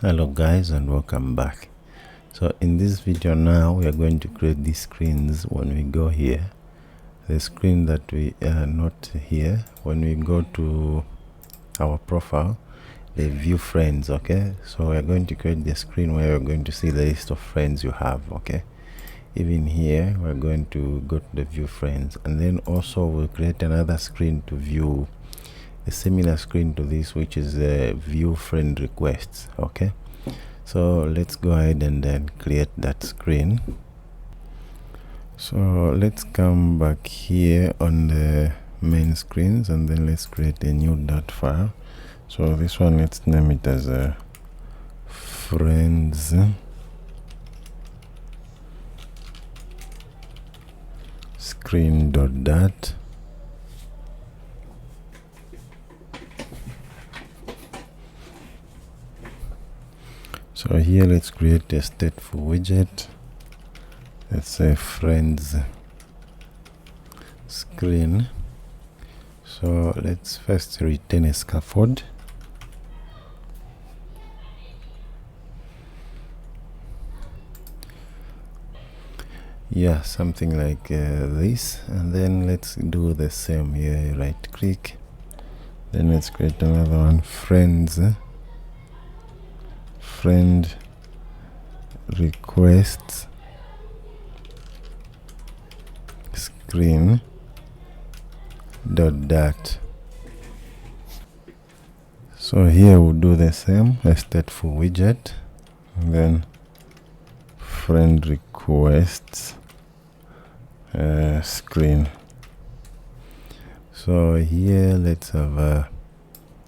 Hello guys, and welcome back. So in this video now we are going to create these screens. When we go here, the screen that we are not here, when we go to our profile, the view friends. Okay, so we are going to create the screen where we're going to see the list of friends you have. Okay, even here we're going to go to the view friends, and then also we'll create another screen to view a similar screen to this, which is view friend requests. Okay, so let's go ahead and then create that screen. So let's come back here on the main screens, and then let's create a new dot file. So this one, let's name it as a friends screen.dat. So here let's create a stateful widget. Let's say friends screen. So let's first return a scaffold. Yeah, something like this, and then let's do the same here. Right click, then let's create another one, friends friend requests screen .dat. So here we'll do the same, a stateful widget, and then friend requests screen. So here let's have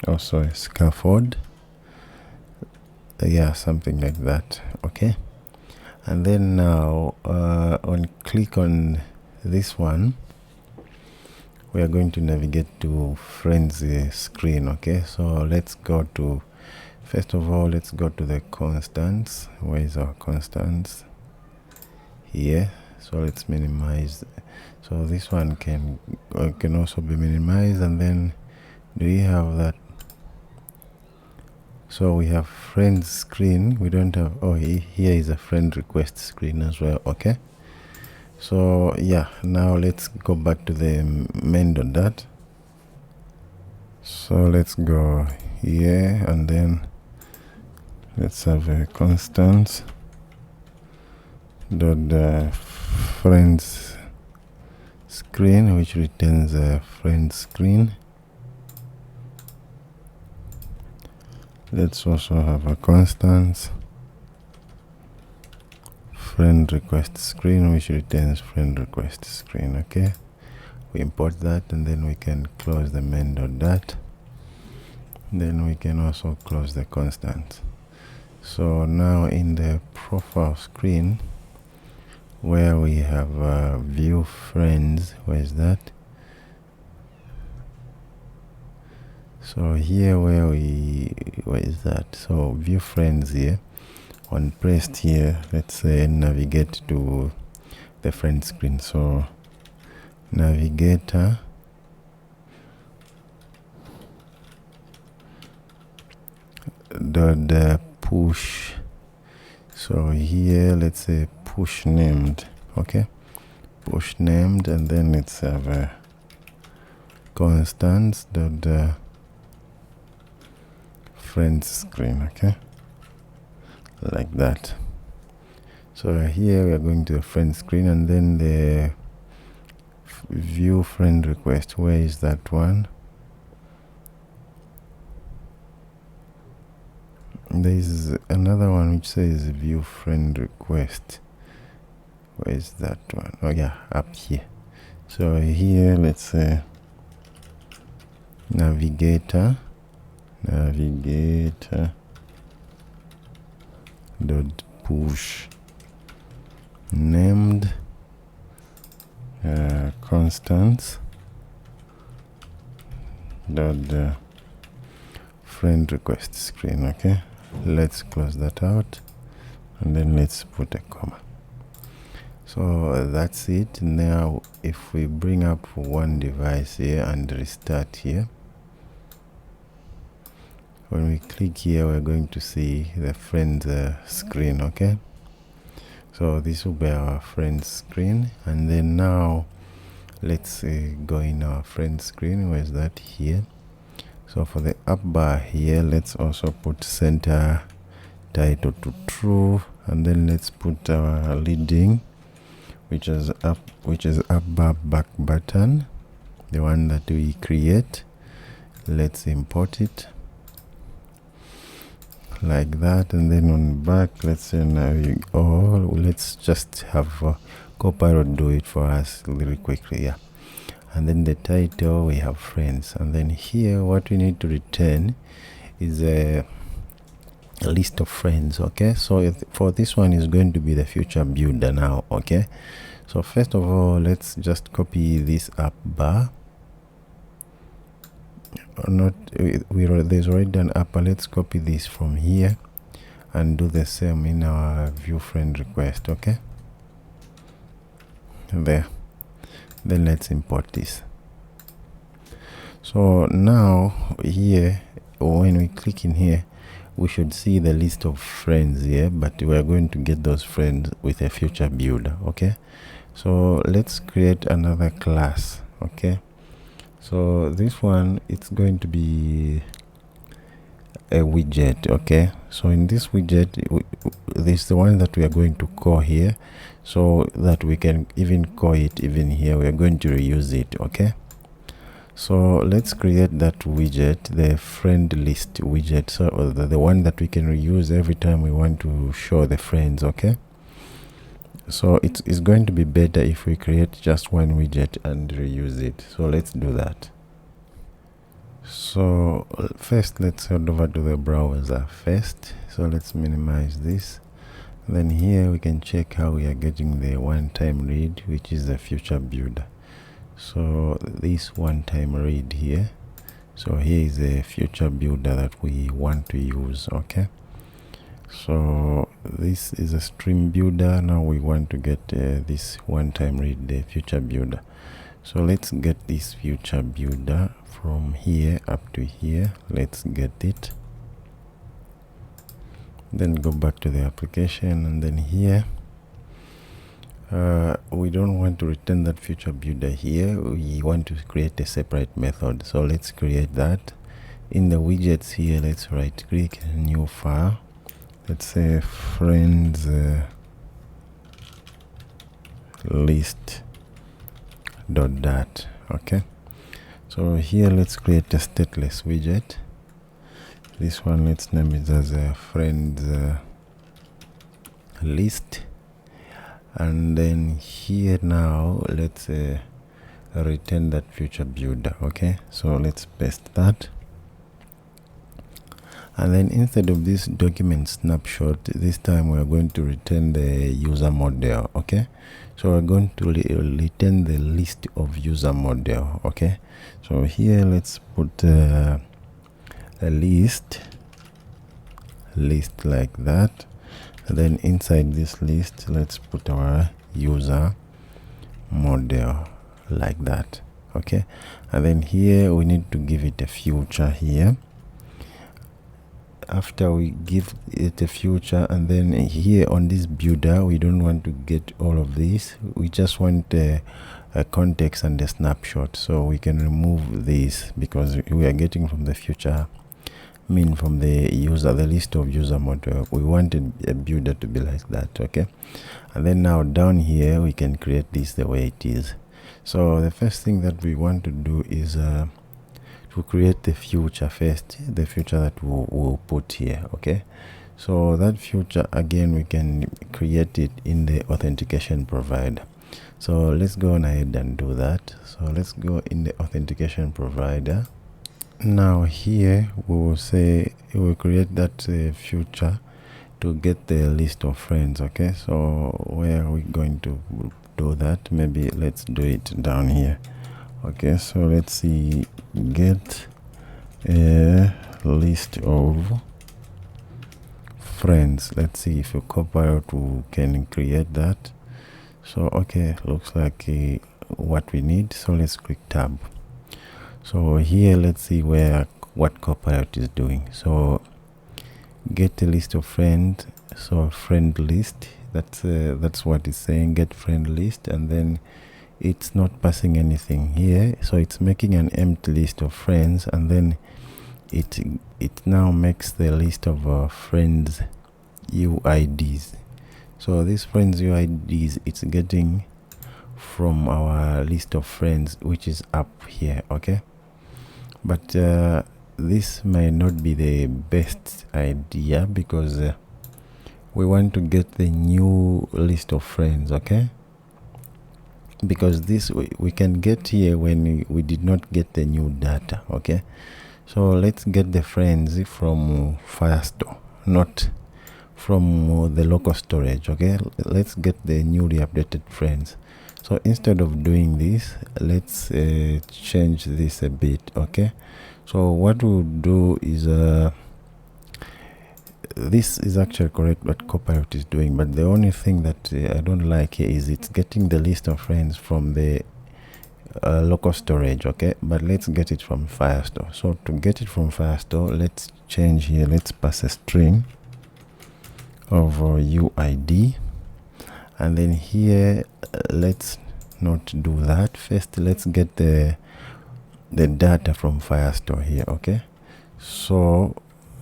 also a scaffold. Yeah, something like that. Okay, and then now on click on this one, we are going to navigate to friends screen. Okay, so let's go to, first of all, let's go to the constants. Where is our constants? Here. So let's minimize. So this one can also be minimized, and then do we have that? So we have friends screen. We don't have, oh, here is a friend request screen as well. Okay, so yeah, now let's go back to the main.dat. So let's go here, and then let's have a constant dot friends screen, which returns a friend screen. Let's also have a constant friend request screen, which returns friend request screen. Okay, we import that, and then we can close the main.dat. Then we can also close the constant. So now in the profile screen, where we have view friends, where is that? So here where is that? So view friends here, on pressed here, let's say navigate to the friend screen. So navigator dot push. So here let's say push named. Okay, push named, and then let's have a constants dot friends screen. Okay, like that. So here we are going to the friend screen, and then the view friend request. Where is that one? There is another one which says view friend request. Where is that one? Oh yeah, up here. So here let's say navigator dot push named constants dot friend request screen. Okay, let's close that out, and then let's put a comma. So that's it. Now if we bring up one device here and restart here, when we click here, we're going to see the friends screen. Okay, so this will be our friends screen. And then now let's go in our friends screen. Where's that? Here. So for the up bar here, let's also put center title to true, and then let's put our leading, which is up bar back button, the one that we create. Let's import it like that, and then on back, let's say let's just have Copilot do it for us really quickly. Yeah. And then the title, we have friends, and then here what we need to return is a list of friends. Okay, so for this one is going to be the future builder now. Okay, so first of all, let's just copy this up bar. There's already an upper. Let's copy this from here and do the same in our view friend request. Okay, there. Then let's import this. So now here, when we click in here, we should see the list of friends here, but we are going to get those friends with a future builder. Okay, so let's create another class. Okay, so this one, it's going to be a widget. Okay, so in this widget, this is the one that we are going to call here, so that we can even call it even here. We are going to reuse it. Okay, so let's create that widget, the friend list widget, so the one that we can reuse every time we want to show the friends. Okay, so it's going to be better if we create just one widget and reuse it. So let's do that. So first, let's head over to the browser first. So let's minimize this. Then here we can check how we are getting the one-time read, which is the future builder. So this one-time read here, so here is a future builder that we want to use. Okay, so this is a stream builder. Now we want to get this one-time read, the future builder. So let's get this future builder from here up to here. Let's get it, then go back to the application, and then here we don't want to return that future builder here. We want to create a separate method, so let's create that. In the widgets here, let's right click, new file, let's say friends list .dat. Okay, so here let's create a stateless widget. This one, let's name it as a friends list, and then here now let's return that future builder. Okay, so let's paste that, and then instead of this document snapshot, this time we are going to return the user model. Okay, so we're going to return the list of user model. Okay, so here let's put a list like that, and then inside this list let's put our user model like that. Okay, and then here we need to give it a future here. After we give it a future, and then here on this builder, we don't want to get all of this. We just want a context and a snapshot, so we can remove this because we are getting from the future from the user, the list of user model. We wanted a builder to be like that. Okay, and then now down here we can create this the way it is. So the first thing that we want to do is to create the future first, the future that we'll put here. Okay, so that future, again, we can create it in the authentication provider. So let's go on ahead and do that. So let's go in the authentication provider. Now here we will say we will create that future to get the list of friends. Okay, so where are we going to do that? Maybe let's do it down here. Okay, so let's see, get a list of friends. Let's see if a Copilot can create that. So okay, looks like what we need. So let's click tab. So here let's see where what Copilot is doing. So get a list of friends, so friend list, that's what it's saying, get friend list, and then it's not passing anything here, so it's making an empty list of friends, and then it now makes the list of friends UIDs. So these friends UIDs it's getting from our list of friends, which is up here, okay? But this may not be the best idea, because we want to get the new list of friends, okay? Because this we can get here when we did not get the new data, okay? So let's get the friends from Firestore, not from the local storage, okay? Let's get the newly updated friends. So instead of doing this, let's change this a bit, okay? So what we'll do is this is actually correct what Copilot is doing, but the only thing that I don't like here is it's getting the list of friends from the local storage, okay? But let's get it from Firestore. So to get it from Firestore, let's change here, let's pass a string of UID, and then here let's not do that. First let's get the data from Firestore here, okay? So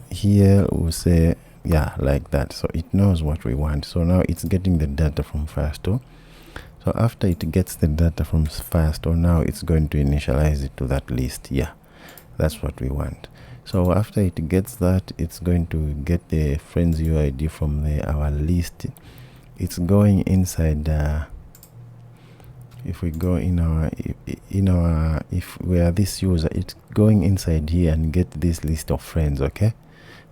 here we'll say, yeah, like that. So it knows what we want. So now it's getting the data from Firestore. So after it gets the data from Firestore, now it's going to initialize it to that list. Yeah, that's what we want. So after it gets that, it's going to get the friends UID from our list. It's going inside if we go in our if we are this user, it's going inside here and get this list of friends, okay?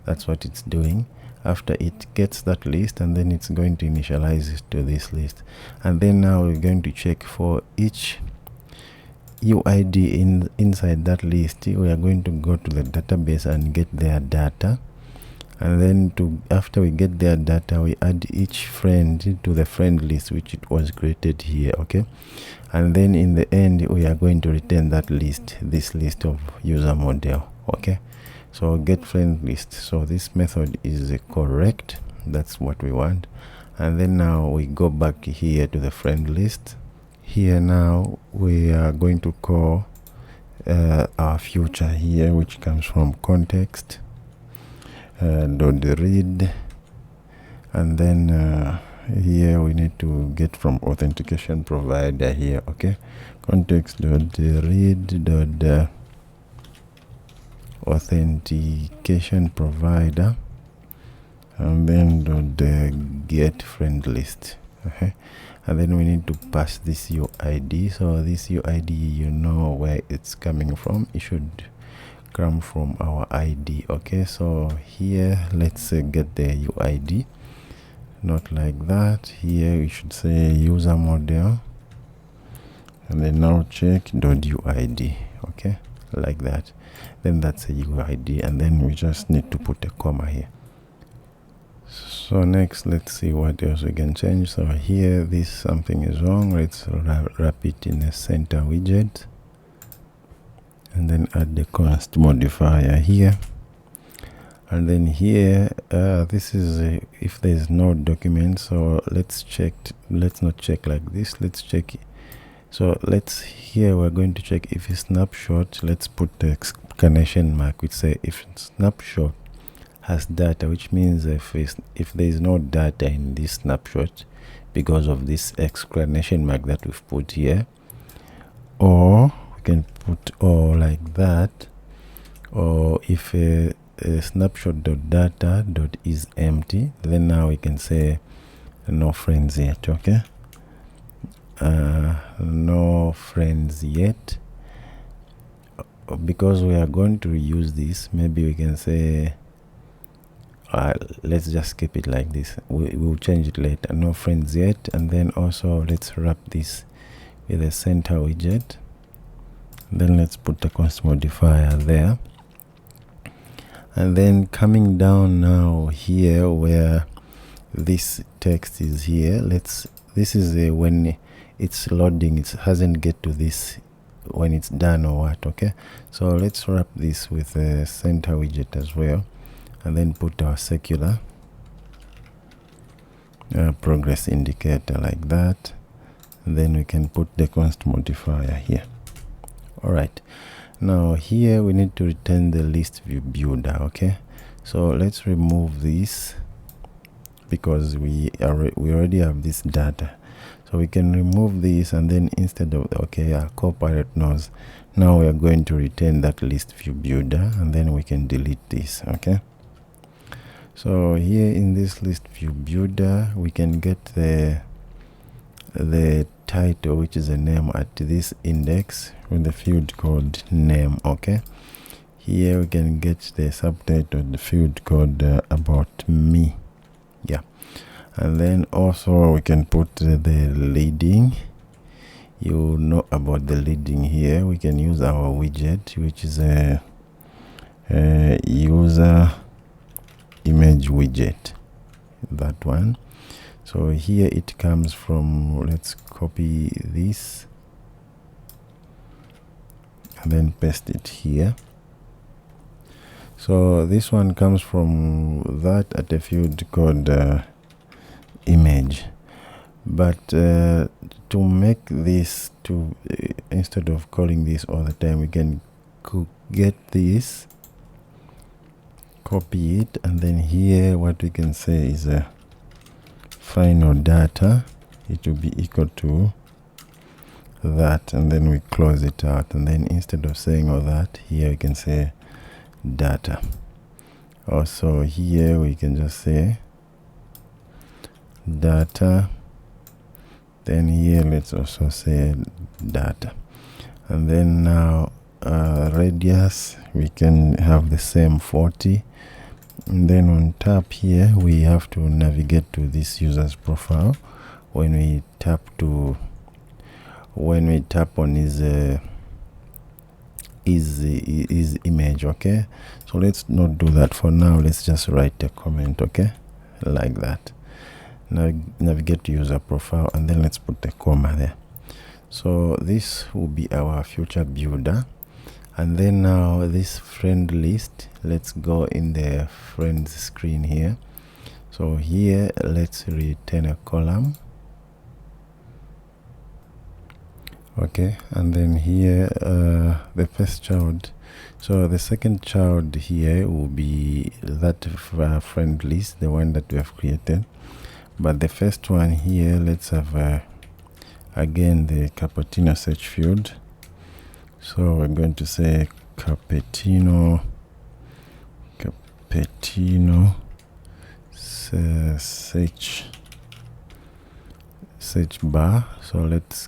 That's what it's doing. After it gets that list, and then it's going to initialize it to this list, and then now we're going to check for each UID inside that list. We are going to go to the database and get their data, and then after we get their data, we add each friend to the friend list which it was created here, okay? And then in the end we are going to return that list, this list of user model, okay? So get friend list. So this method is correct, that's what we want. And then now we go back here to the friend list. Here now we are going to call our future here, which comes from context .read, and then here we need to get from authentication provider here, okay? Context.read authentication provider, and then get friend list, okay? And then we need to pass this UID. So this UID, you know where it's coming from. It should come from our ID, okay? So here let's get the UID, not like that. Here we should say user model, and then now check .uid, okay, like that. Then that's a UID, and then we just need to put a comma here. So next, let's see what else we can change. So here this something is wrong. Let's wrap it in a center widget, and then add the const modifier here. And then here this is if there is no document. So let's not check like this, let's check. So here we're going to check if it's snapshot. Let's put the exclamation mark which say if snapshot has data, which means if there is no data in this snapshot because of this exclamation mark that we've put here, or we can put or like that, or if a snapshot.data is empty, then now we can say no friends yet, okay? No friends yet. Because we are going to use this, maybe we can say let's just keep it like this. We'll change it later. No friends yet. And then also let's wrap this with a center widget. Then let's put a const modifier there. And then coming down now here where this text is here, this is when it's loading, it hasn't get to this when it's done or what. Okay, so let's wrap this with a center widget as well, and then put our secular progress indicator like that, and then we can put the const modifier here. All right, now here we need to return the list view builder. Okay, so let's remove this because we already have this data, so we can remove this, and then instead of our Copilot knows now we are going to return that list view builder, and then we can delete this. Okay, so here in this list view builder we can get the title, which is a name at this index with the field called name. Okay, here we can get the subtitle, the field called about me. Yeah, and then also we can put the leading. You know about the leading here. We can use our widget, which is a user image widget, that one. So here it comes from, let's copy this and then paste it here. So this one comes from that at a field called image, but to make this to instead of calling this all the time, we can get this, copy it, and then here what we can say is final data, it will be equal to that, and then we close it out, and then instead of saying all that, here we can say data. Also here we can just say data, then here let's also say data, and then now radius we can have the same 40, and then on top here we have to navigate to this user's profile. When we tap on his image. Okay, so let's not do that for now. Let's just write a comment, okay, like that. Now navigate to user profile, and then let's put a comma there. So this will be our future builder. And then now this friend list, let's go in the friends screen here. So here let's return a column. Okay, and then here the first child, so the second child here will be that friend list, the one that we have created, but the first one here, let's have again the cappuccino search field. So we're going to say cappuccino search bar. So let's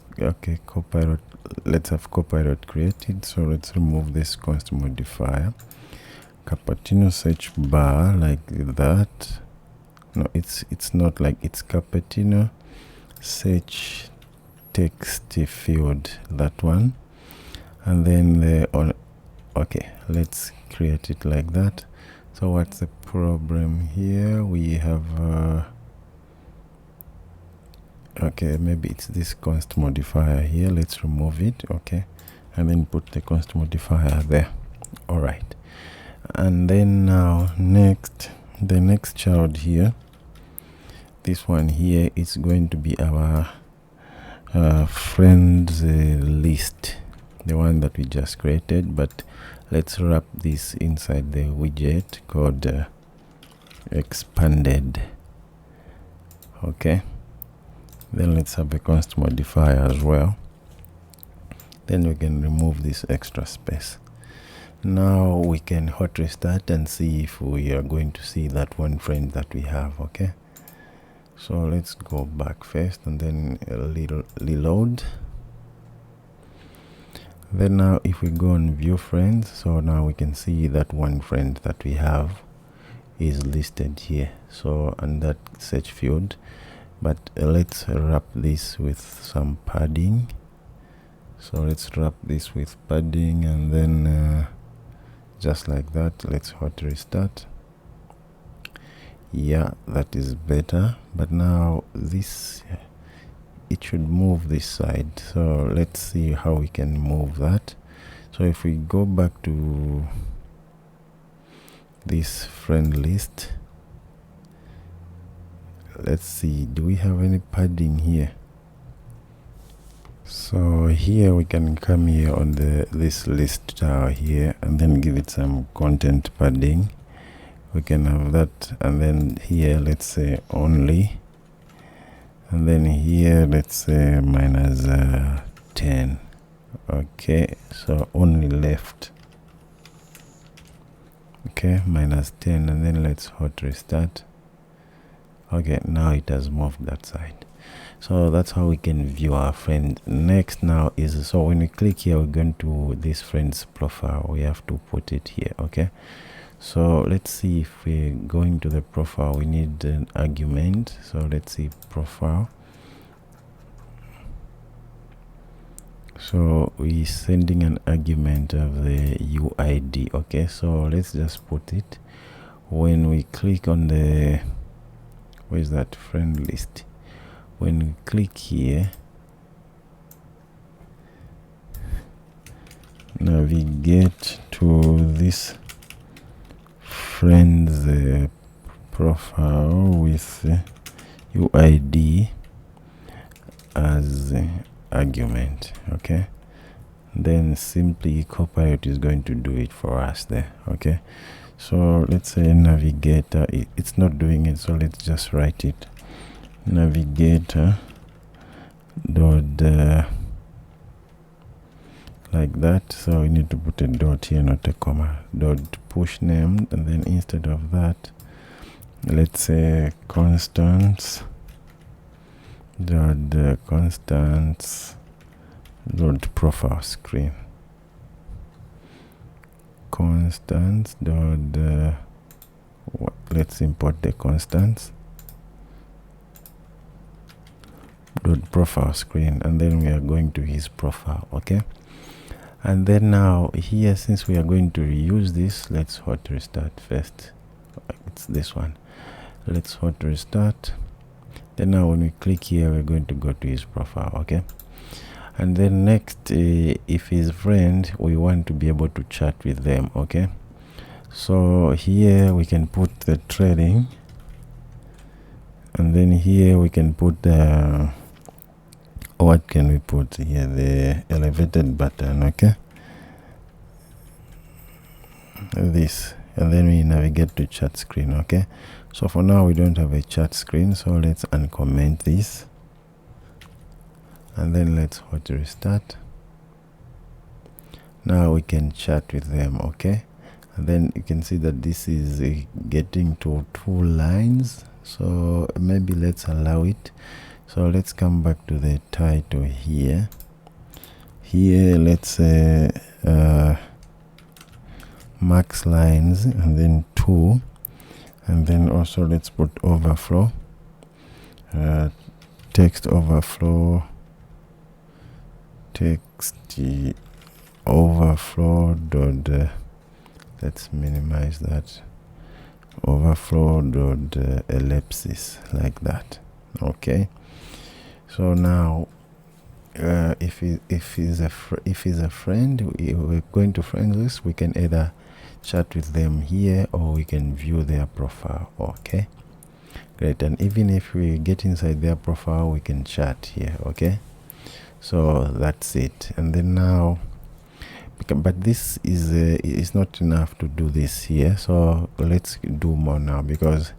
Copilot, let's have Copilot created. So let's remove this const modifier, cappuccino search bar, like that. No, it's not like, it's cappuccino search text field, that one. And then okay, let's create it like that. So what's the problem here? We have okay, maybe it's this const modifier here. Let's remove it. Okay, and then put the const modifier there. All right, and then now the next child here, this one here, is going to be our friends list, the one that we just created, but let's wrap this inside the widget called expanded. Okay, then let's have a const modifier as well. Then we can remove this extra space. Now we can hot restart and see if we are going to see that one friend that we have. Okay, so let's go back first and then a little reload. Then now if we go on view friends, so now we can see that one friend that we have is listed here, so on that search field. But let's wrap this with some padding. So let's wrap this with padding, and then just like that, let's hot restart. Yeah, that is better. But now this it should move this side. So let's see how we can move that. So if we go back to this friend list, let's see, do we have any padding here? So here we can come here on this list tower here and then give it some content padding. We can have that, and then here let's say only, and then here let's say minus 10. Okay, so only left. Okay, minus 10, and then let's hot restart. Okay, now it has moved that side. So that's how we can view our friend. Next now is, so when we click here, we're going to this friend's profile. We have to put it here. Okay, so let's see, if we're going to the profile, we need an argument. So let's see, profile. So we're sending an argument of the UID. Okay, so let's just put it. When we click on the, where's that friend list? When we click here, navigate to this friend's profile with UID as argument. Okay, then simply Copilot is going to do it for us there. Okay, so let's say navigator, it's not doing it, so let's just write it. Navigator dot like that. So we need to put a dot here, not a comma. Dot push name, and then instead of that, let's say constants dot constants dot profile screen. Constants dot let's import the constants dot profile screen, and then we are going to his profile. Okay, and then now here, since we are going to reuse this, let's hot restart first. It's this one. Let's hot restart. Then now when we click here, we're going to go to his profile. Okay, and then next, if his friend, we want to be able to chat with them. Okay, so here we can put the trading, and then here we can put the, what can we put here, the elevated button. Okay, this, and then we navigate to chat screen. Okay, so for now we don't have a chat screen, so let's uncomment this, and then let's hot restart. Now we can chat with them. Okay, and then you can see that this is getting to 2 lines, so maybe let's allow it. So let's come back to the title here. Here let's say max lines, and then 2, and then also let's put overflow, text overflow, text overflow dot let's minimize that, overflow dot ellipsis, like that. Okay, so now if he's a friend, we're going to friend list, we can either chat with them here or we can view their profile. Okay, great. And even if we get inside their profile, we can chat here. Okay, so that's it. And then now, but this is not enough to do this here, so let's do more now, because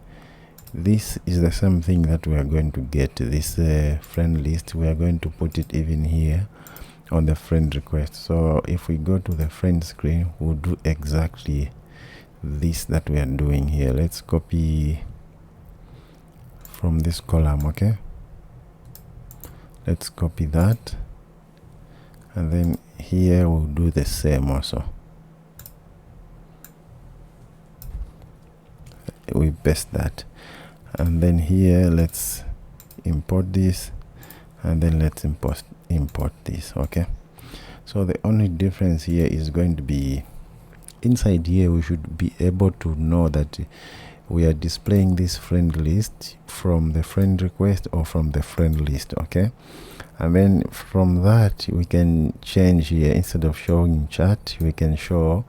this is the same thing that we are going to get. This friend list, we are going to put it even here on the friend request. So if we go to the friend screen, we'll do exactly this that we are doing here. Let's copy from this column. Okay, let's copy that, and then here we'll do the same also. We paste that, and then here let's import this, and then let's import this. Okay, so the only difference here is going to be inside here. We should be able to know that we are displaying this friend list from the friend request or from the friend list. Okay, and then from that we can change here. Instead of showing chat, we can show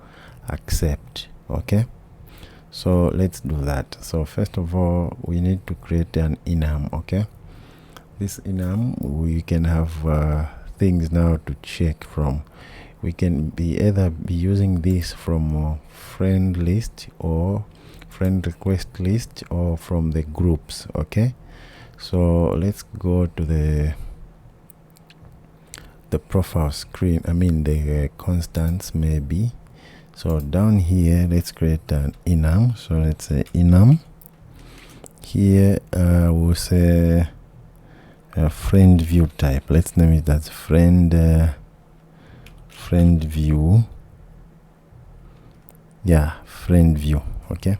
accept. Okay, so let's do that. So first of all, we need to create an enum. Okay, this enum, we can have things now to check from. We can either be using this from friend list or friend request list or from the groups. Okay, so let's go to the profile screen, I mean the constants maybe. So down here, let's create an enum. So let's say enum. Here we'll say friend view type. Let's name it as friend view. Yeah, friend view. Okay,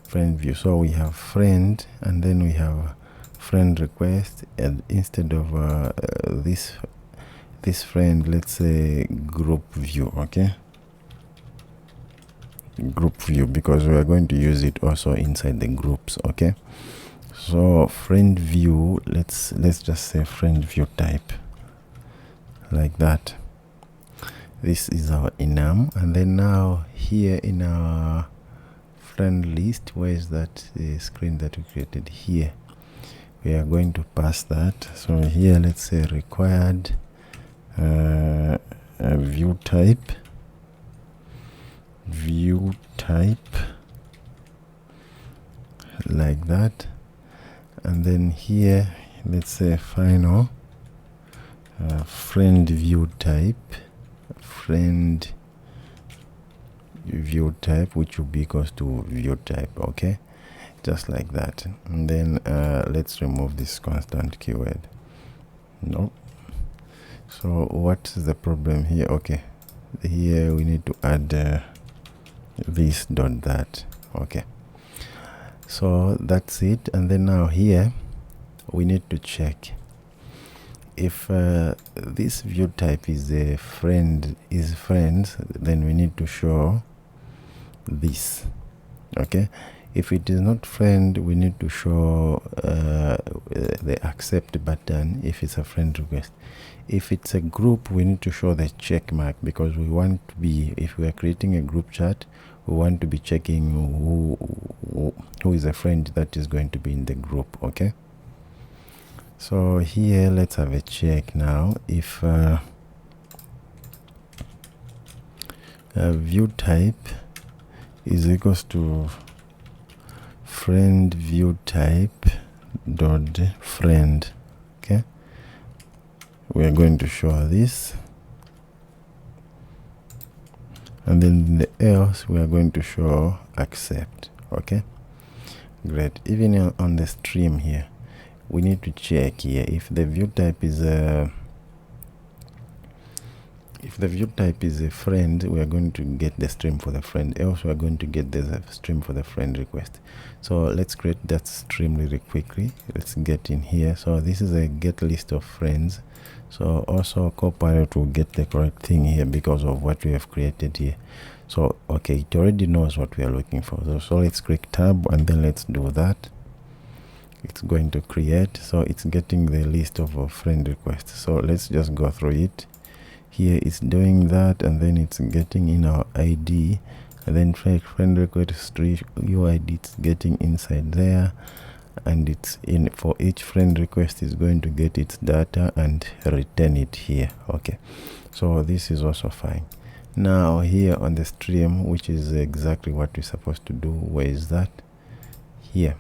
friend view. So we have friend, and then we have friend request, and instead of this friend, let's say group view. Okay, group view, because we are going to use it also inside the groups. Okay, so friend view, let's just say friend view type, like that. This is our enum, and then now here in our friend list, where is that screen that we created here, we are going to pass that. So here, let's say required view type, like that. And then here, let's say final friend view type, which will be equals to view type. Okay, just like that. And then let's remove this constant keyword. No. So what's the problem here? Okay, here we need to add this dot that. Okay, so that's it. And then now here we need to check if this view type is a friends, then we need to show this. Okay, if it is not friend, we need to show the accept button if it's a friend request. If it's a group, we need to show the check mark, because we want to be, if we are creating a group chat, we want to be checking who is a friend that is going to be in the group. Okay, so here let's have a check now. If view type is equals to friend view type dot friend. Okay, we are going to show this, and then the else we are going to show accept. Okay, great. Even on the stream here, we need to check here if the view type is a friend, we are going to get the stream for the friend, else we are going to get the stream for the friend request. So let's create that stream really quickly. Let's get in here. So this is a get list of friends. So also Copilot will get the correct thing here because of what we have created here. So okay, it already knows what we are looking for. So let's click tab, and then let's do that. It's going to create, so it's getting the list of friend requests. So let's just go through it. Here it's doing that, and then it's getting in our ID, and then friend request UID, it's getting inside there, and it's in for each friend request is going to get its data and return it here. Okay, so this is also fine. Now here on the stream, which is exactly what we're supposed to do, where is that? Here.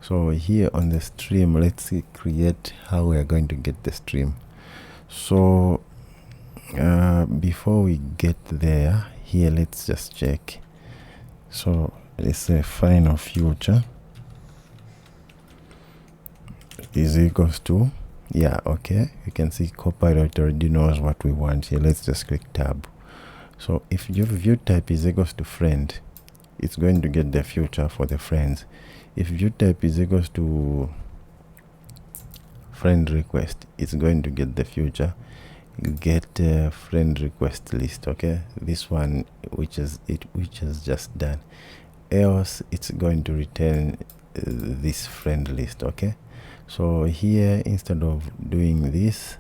So here on the stream, let's create how we are going to get the stream. So before we get there, here let's just check. So let's say final future is equals to, yeah, okay, you can see Copilot already knows what we want here. Let's just click tab. So if your view type is equals to friend, it's going to get the future for the friends. If view type is equals to friend request, it's going to get the future, get friend request list. Okay, this one which is just done. else it's going to return this friend list. Okay, so here instead of doing this,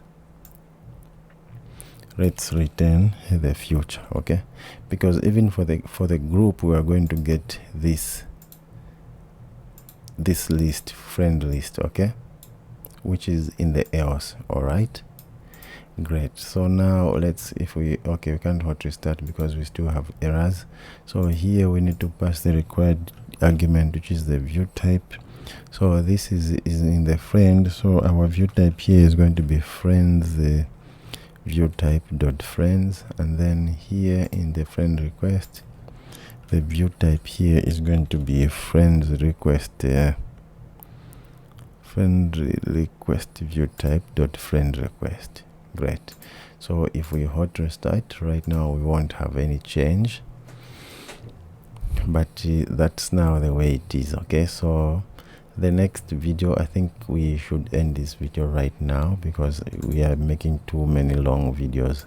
let's return the future. Okay, because even for the group we are going to get this list, friend list, okay, which is in the else. All right, great. So now let's, if we, okay, we can't hot restart because we still have errors. So here we need to pass the required argument, which is the view type. So this is in the friend, so our view type here is going to be friends, the view type dot friends, and then here in the friend request, the view type here is going to be friends request, friend request view type dot friend request. Great. So if we hot restart right now, we won't have any change, but that's now the way it is. Okay, so the next video, I think we should end this video right now because we are making too many long videos.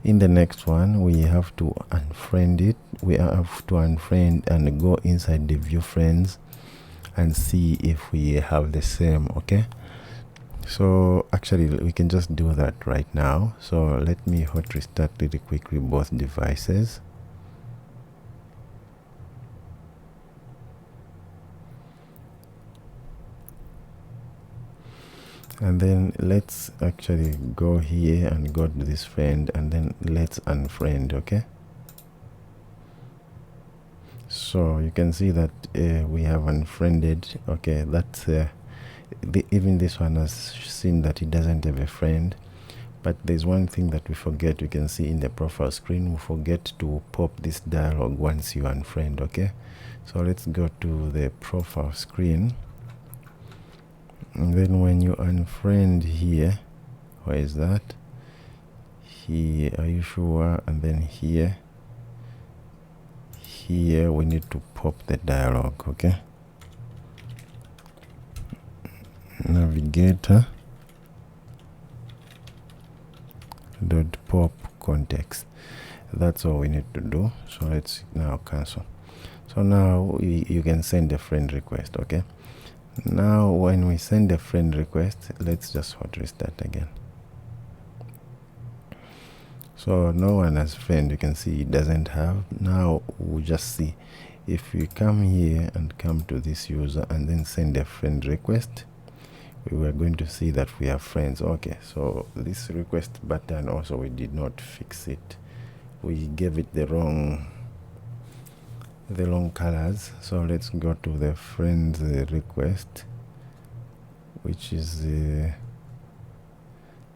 In the next one, we have to unfriend it. We have to unfriend and go inside the view friends and see if we have the same. Okay, so actually we can just do that right now. So let me hot restart really quickly both devices. And then let's actually go here and go to this friend, and then let's unfriend. Okay, so you can see that we have unfriended. Okay, that's even this one has seen that it doesn't have a friend. But there's one thing that we forget. We can see in the profile screen, we forget to pop this dialog once you unfriend. Okay, so let's go to the profile screen. And then when you unfriend here, where is that? Here, are you sure? And then here we need to pop the dialog. Okay, navigator dot pop context. That's all we need to do. So let's now cancel. So now you can send a friend request. Okay, now when we send a friend request, let's just hot restart again. So no one has friend. You can see it doesn't have. Now we'll just see if we come here and come to this user and then send a friend request, we were going to see that we have friends. Okay, so this request button also, we did not fix it. We gave it the wrong colors. So let's go to the friends request, which is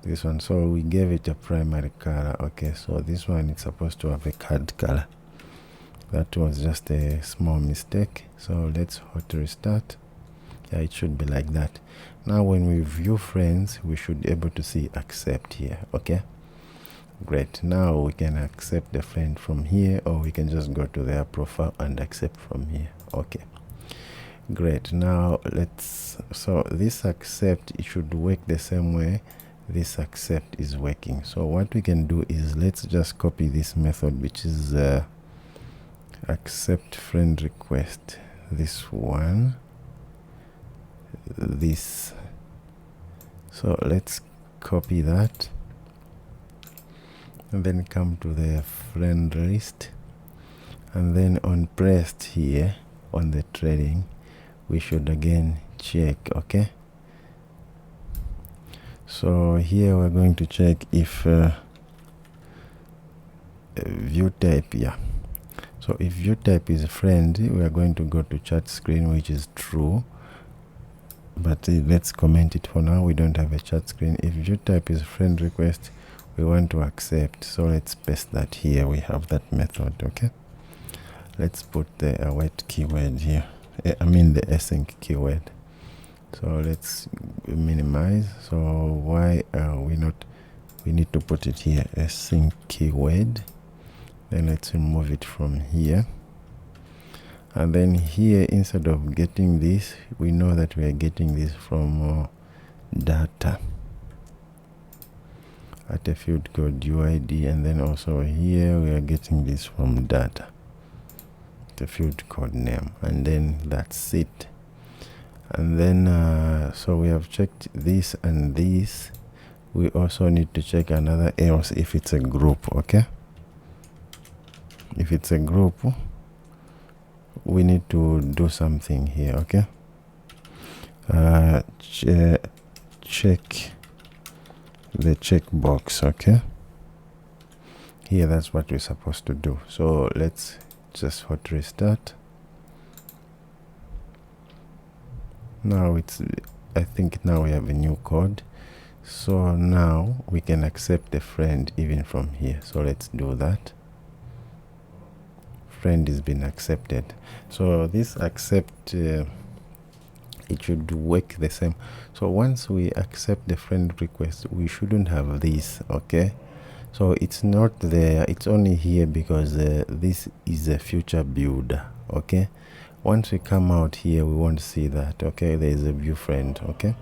this one. So we gave it a primary color. Okay, so this one is supposed to have a card color. That was just a small mistake. So let's hot restart. Yeah, it should be like that. Now when we view friends, we should be able to see accept here. Okay, great. Now we can accept the friend from here, or we can just go to their profile and accept from here. Okay, great. Now let's, so this accept, it should work the same way this accept is working. So what we can do is, let's just copy this method, which is accept friend request, this one, this. So let's copy that and then come to the friend list, and then on pressed here on the trading, we should again check. Okay, so here we're going to check if view type, yeah. So if view type is friend, we are going to go to chat screen, which is true, but let's comment it for now. We don't have a chat screen. If view type is friend request, we want to accept, so let's paste that here. We have that method. Okay, let's put the await keyword here, I mean the async keyword. So let's minimize. So why are we not, we need to put it here, async keyword. Then let's remove it from here, and then here, instead of getting this, we know that we are getting this from data at a field called UID, and then also here we are getting this from data. the field code name, and then that's it. And then so we have checked this and this. We also need to check another else if it's a group. Okay, if it's a group, we need to do something here. Okay, check the checkbox. Okay, here that's what we're supposed to do. So let's just hot restart. Now I think now we have a new code, so now we can accept the friend even from here. So let's do that. Friend has been accepted. So this accept, it should work the same. So once we accept the friend request, we shouldn't have this. Okay, so it's not there, it's only here because this is a future builder. Okay, once we come out here, we won't see that. Okay, there is a view friend. Okay,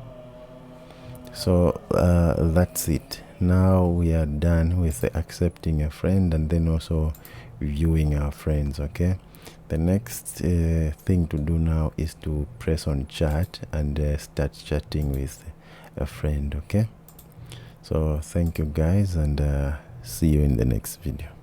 so that's it. Now we are done with accepting a friend and then also viewing our friends. Okay, the next thing to do now is to press on chat and start chatting with a friend. Okay, so thank you guys, and see you in the next video.